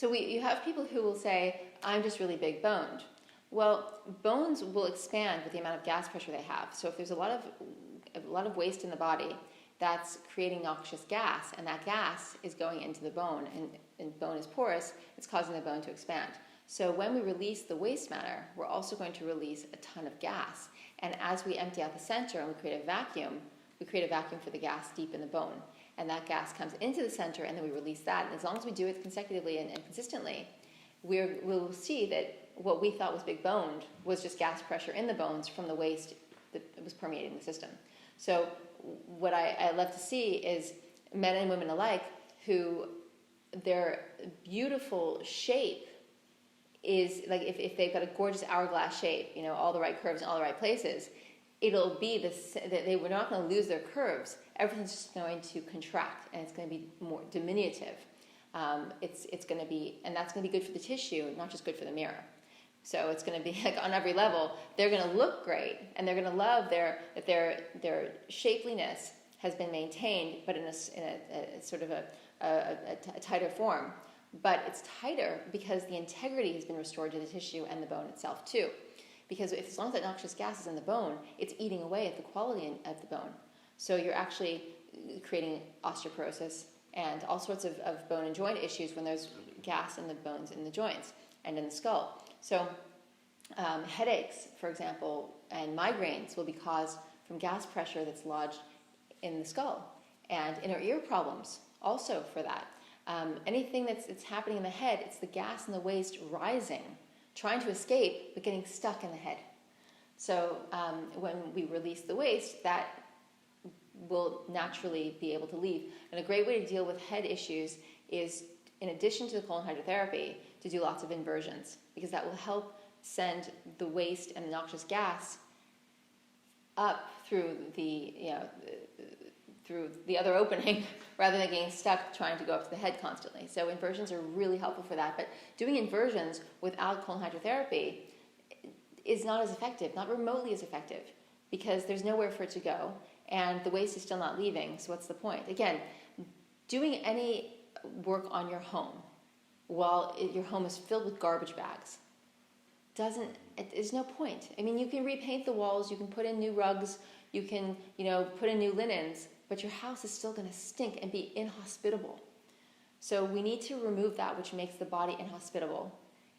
you have people who will say, I'm just really big boned. Well, bones will expand with the amount of gas pressure they have. So if there's a lot of waste in the body, that's creating noxious gas, and that gas is going into the bone, and bone is porous, it's causing the bone to expand. So when we release the waste matter, we're also going to release a ton of gas. And as we empty out the center and we create a vacuum for the gas deep in the bone. And that gas comes into the center, and then we release that. And as long as we do it consecutively and consistently, we'll see that what we thought was big boned was just gas pressure in the bones from the waste that was permeating the system. So what I love to see is men and women alike who their beautiful shape is like if they've got a gorgeous hourglass shape, all the right curves in all the right places, it'll be that they were not going to lose their curves. Everything's just going to contract, and it's going to be more diminutive. It's going to be, and that's going to be good for the tissue, not just good for the mirror. So it's going to be like on every level, they're going to look great, and they're going to love that their shapeliness has been maintained, but in a sort of a tighter form. But it's tighter because the integrity has been restored to the tissue and the bone itself too. Because as long as that noxious gas is in the bone, it's eating away at the quality of the bone. So you're actually creating osteoporosis and all sorts of bone and joint issues when there's gas in the bones in the joints and in the skull. So headaches, for example, and migraines will be caused from gas pressure that's lodged in the skull. And inner ear problems also for that. Anything that's happening in the head, it's the gas and the waste rising, trying to escape, but getting stuck in the head. So when we release the waste, that will naturally be able to leave. And a great way to deal with head issues is, in addition to the colon hydrotherapy, to do lots of inversions, because that will help send the waste and the noxious gas up through the other opening rather than getting stuck trying to go up to the head constantly. So inversions are really helpful for that. But doing inversions without colon hydrotherapy is not as effective, not remotely as effective, because there's nowhere for it to go and the waste is still not leaving. So what's the point? Again, doing any work on your home while your home is filled with garbage bags there's no point. I mean, you can repaint the walls, you can put in new rugs, you can, put in new linens, but your house is still going to stink and be inhospitable. So we need to remove that which makes the body inhospitable,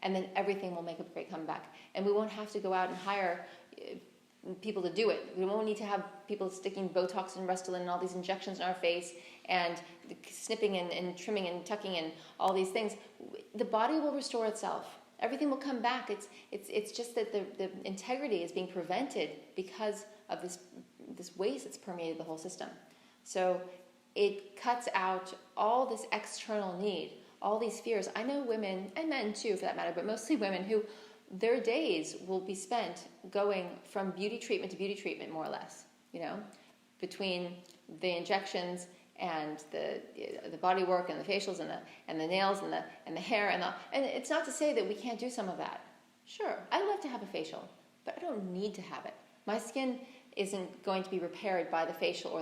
and then everything will make a great comeback. And we won't have to go out and hire people to do it. We won't need to have people sticking Botox and Restylane and all these injections in our face and snipping and trimming and tucking and all these things. The body will restore itself. Everything will come back. It's just that the integrity is being prevented because of this waste that's permeated the whole system. So it cuts out all this external need, all these fears. I know women, and men too for that matter, but mostly women, who their days will be spent going from beauty treatment to beauty treatment, more or less, between the injections and the body work and the facials and the nails and the hair and it's not to say that we can't do some of that. Sure, I love to have a facial, but I don't need to have it. My skin isn't going to be repaired by the facial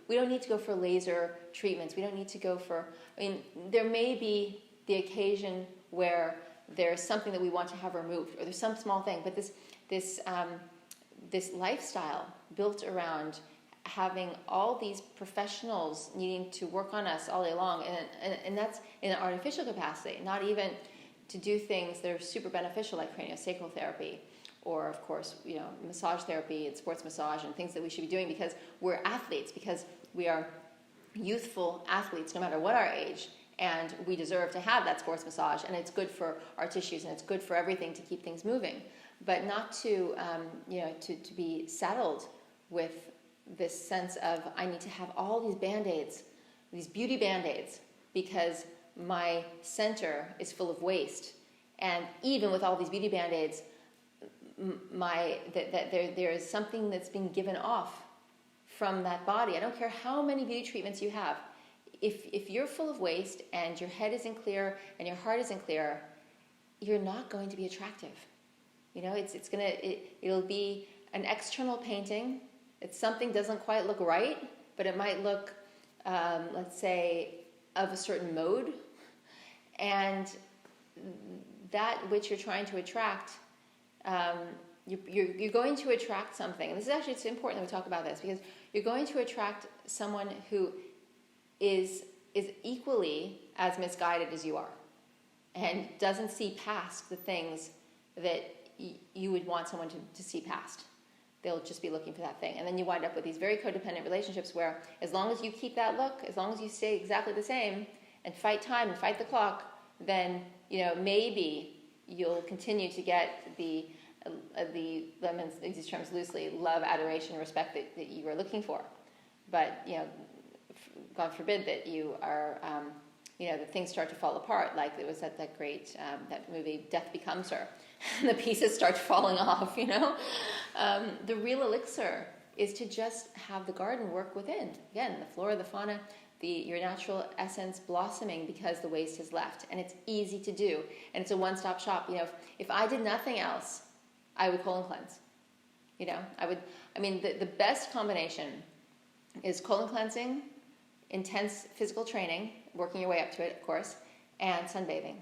we don't need to go for laser treatments. We don't need to go for, there may be the occasion where there's something that we want to have removed, or there's some small thing, but this lifestyle built around having all these professionals needing to work on us all day long, and that's in an artificial capacity, not even to do things that are super beneficial like craniosacral therapy, or of course, massage therapy and sports massage and things that we should be doing because we're athletes, because we are youthful athletes no matter what our age, and we deserve to have that sports massage, and it's good for our tissues and it's good for everything to keep things moving, but not to to be saddled with this sense of I need to have all these Band-Aids, these beauty Band-Aids, because my center is full of waste. And even with all these beauty Band-Aids, there is something that's being given off from that body. I don't care how many beauty treatments you have. If you're full of waste and your head isn't clear and your heart isn't clear, you're not going to be attractive. It'll be an external painting. It's something doesn't quite look right, but it might look, let's say, of a certain mode, And that which you're trying to attract, you're going to attract something. And this is actually, it's important that we talk about this, because you're going to attract someone who is equally as misguided as you are, and doesn't see past the things that you would want someone to see past. They'll just be looking for that thing. And then you wind up with these very codependent relationships where, as long as you keep that look, as long as you stay exactly the same and fight time and fight the clock, then, maybe you'll continue to get the lemons, these terms loosely, love, adoration, respect that you are looking for. But, God forbid that you are, that things start to fall apart, like it was that great, that movie, Death Becomes Her. The pieces start falling off, The real elixir is to just have the garden work within. Again, the flora, the fauna, your natural essence blossoming because the waste is left. And it's easy to do. And it's a one-stop shop. If I did nothing else, I would colon cleanse. The best combination is colon cleansing, intense physical training, working your way up to it, of course, and sunbathing.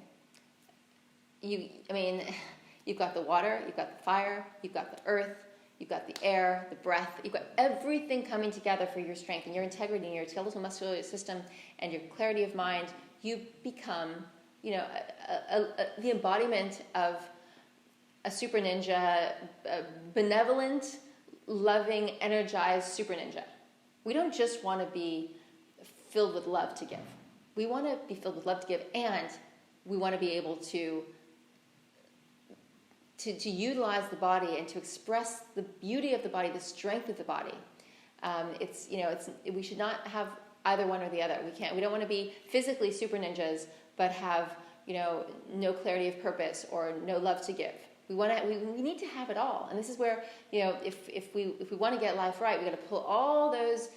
You've got the water, you've got the fire, you've got the earth, you've got the air, the breath, you've got everything coming together for your strength and your integrity and your skeletal muscular system and your clarity of mind. You become, the embodiment of a super ninja, a benevolent, loving, energized super ninja. We don't just want to be filled with love to give. We want to be filled with love to give, and we want to be able to utilize the body and to express the beauty of the body, the strength of the body. We should not have either one or the other. We don't want to be physically super ninjas, but have, no clarity of purpose or no love to give. We need to have it all. And this is where, if we want to get life right, we got to pull all those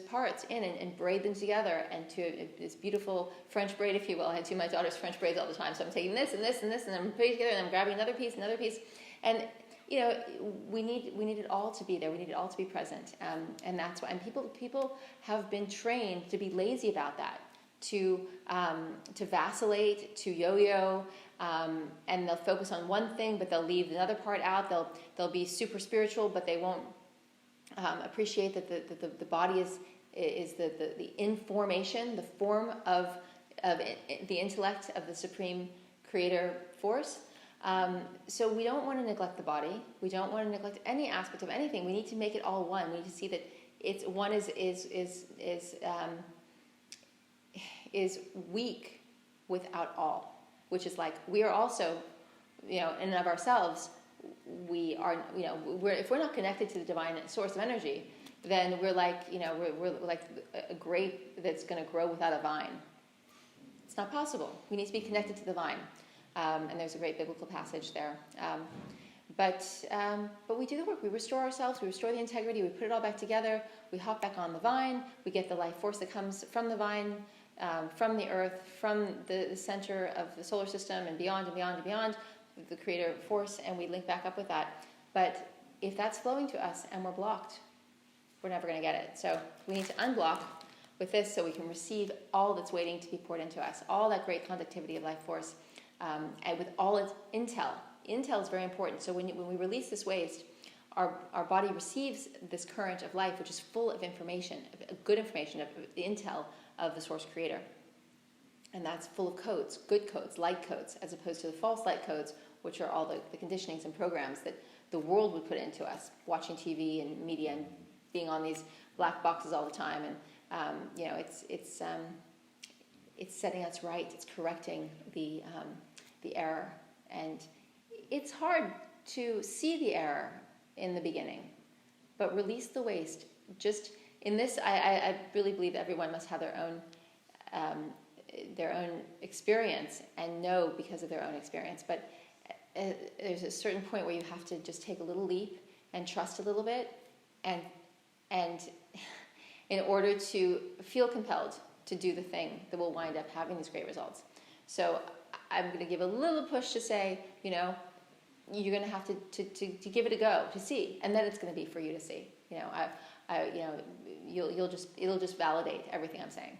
parts in and braid them together into this beautiful French braid, if you will. I do my daughter's French braids all the time, so I'm taking this and this and this, and I'm putting it together, and I'm grabbing another piece, and we need it all to be there. We need it all to be present, and that's why. And people have been trained to be lazy about that, to vacillate, to yo-yo. And they'll focus on one thing, but they'll leave another part out. They'll be super spiritual, but they won't appreciate that the body is the information, the form of the intellect of the supreme creator force. So we don't want to neglect the body. We don't want to neglect any aspect of anything. We need to make it all one. We need to see that it's one is weak without all. Which is like, we are also, in and of ourselves, we are, if we're not connected to the divine source of energy, then we're like, we're like a grape that's going to grow without a vine. It's not possible. We need to be connected to the vine. And there's a great biblical passage there. But we do the work. We restore ourselves. We restore the integrity. We put it all back together. We hop back on the vine. We get the life force that comes from the vine, from the earth, from the center of the solar system and beyond and beyond and beyond, the creator force, and we link back up with that. But if that's flowing to us and we're blocked, we're never going to get it. So we need to unblock with this so we can receive all that's waiting to be poured into us, all that great conductivity of life force, and with all its intel. Intel is very important. So when we release this waste, our body receives this current of life, which is full of information, good information, of the intel of the source creator. And that's full of codes, good codes, light codes, as opposed to the false light codes, which are all the conditionings and programs that the world would put into us, watching TV and media and being on these black boxes all the time. And, it's setting us right. It's correcting the error. And it's hard to see the error in the beginning, but release the waste. Just in this, I really believe everyone must have their own experience and know because of their own experience. But there's a certain point where you have to just take a little leap and trust a little bit, and in order to feel compelled to do the thing that will wind up having these great results. So I'm going to give a little push to say, you're going to have to give it a go to see, and then it's going to be for you to see. It'll just validate everything I'm saying.